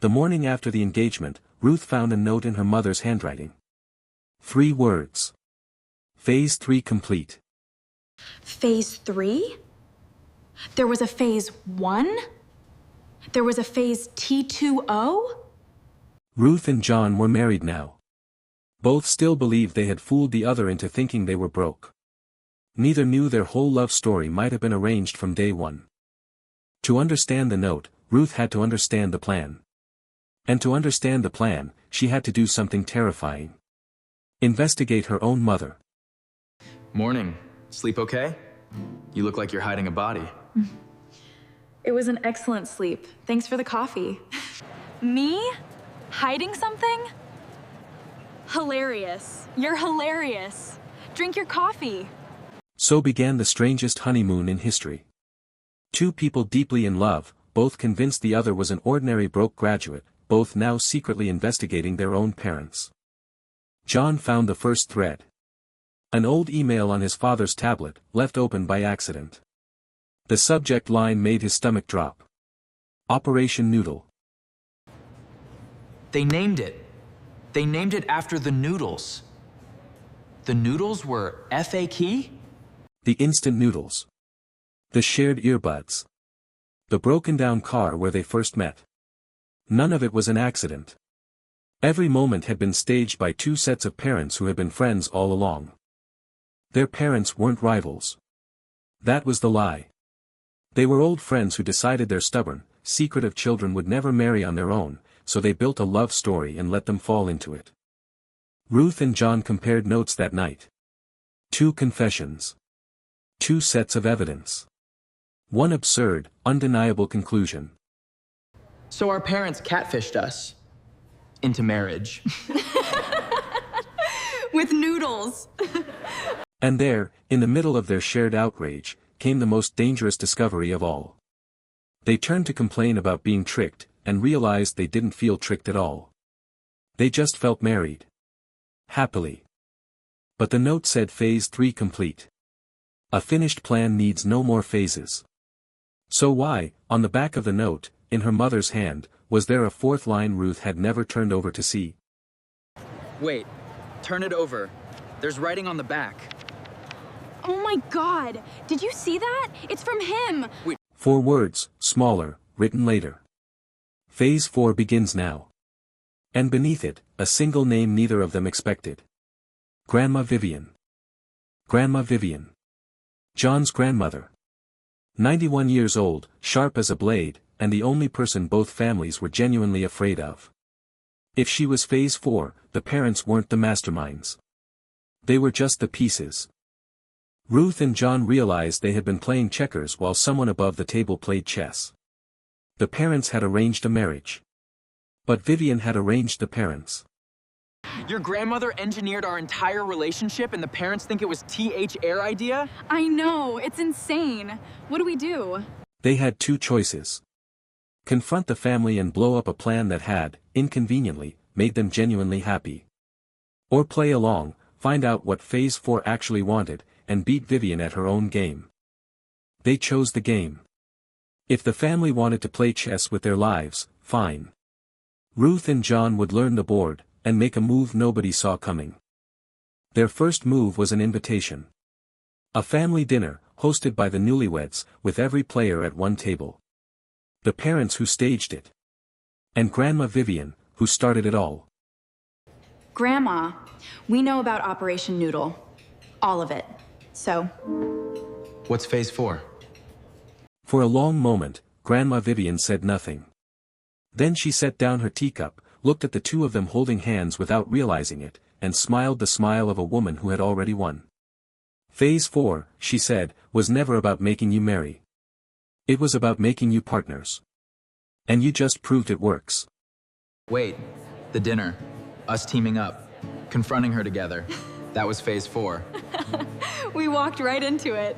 The morning after the engagement, Ruth found a note in her mother's handwriting. 3 words. Phase 3 complete. Phase 3? There was a phase 1? There was a phase T2O? Ruth and John were married now. Both still believed they had fooled the other into thinking they were broke. Neither knew their whole love story might have been arranged from day one. To understand the note, Ruth had to understand the plan. And to understand the plan, she had to do something terrifying. Investigate her own mother. Morning. Sleep okay? You look like you're hiding a body. It was an excellent sleep. Thanks for the coffee. Me? Hiding something? Hilarious. You're hilarious. Drink your coffee. So began the strangest honeymoon in history. 2 people deeply in love, both convinced the other was an ordinary broke graduate, both now secretly investigating their own parents. John found the first thread. An old email on his father's tablet, left open by accident. The subject line made his stomach drop. Operation Noodle. They named it. They named it after the Noodles. The Noodles were F.A. key? The instant noodles. The shared earbuds. The broken-down car where they first met. None of it was an accident. Every moment had been staged by 2 sets of parents who had been friends all along. Their parents weren't rivals. That was the lie. They were old friends who decided their stubborn, secretive children would never marry on their own, so they built a love story and let them fall into it. Ruth and John compared notes that night. 2 confessions. 2 sets of evidence. 1 absurd, undeniable conclusion. So our parents catfished us. Into marriage. With noodles. And there, in the middle of their shared outrage, came the most dangerous discovery of all. They turned to complain about being tricked, and realized they didn't feel tricked at all. They just felt married. Happily. But the note said phase 3 complete. A finished plan needs no more phases. So why, on the back of the note, in her mother's hand, was there a 4th line Ruth had never turned over to see? Wait. Turn it over. There's writing on the back. Oh my God! Did you see that? It's from him! 4 words, smaller, written later. Phase 4 begins now. And beneath it, a single name neither of them expected. Grandma Vivian. Grandma Vivian. John's grandmother. 91 years old, sharp as a blade, and the only person both families were genuinely afraid of. If she was phase 4, the parents weren't the masterminds. They were just the pieces. Ruth and John realized they had been playing checkers while someone above the table played chess. The parents had arranged a marriage. But Vivian had arranged the parents. Your grandmother engineered our entire relationship and the parents think it was T.H. Air idea? I know, it's insane. What do we do? They had 2 choices. Confront the family and blow up a plan that had, inconveniently, made them genuinely happy. Or play along, find out what phase 4 actually wanted, and beat Vivian at her own game. They chose the game. If the family wanted to play chess with their lives, fine. Ruth and John would learn the board, and make a move nobody saw coming. Their first move was an invitation. A family dinner, hosted by the newlyweds, with every player at one table. The parents who staged it. And Grandma Vivian, who started it all. Grandma, we know about Operation Noodle. All of it. So? What's phase 4? For a long moment, Grandma Vivian said nothing. Then she set down her teacup, looked at the 2 of them holding hands without realizing it, and smiled the smile of a woman who had already won. Phase 4, she said, was never about making you marry. It was about making you partners. And you just proved it works. Wait. The dinner. Us teaming up. Confronting her together. That was phase 4. We walked right into it.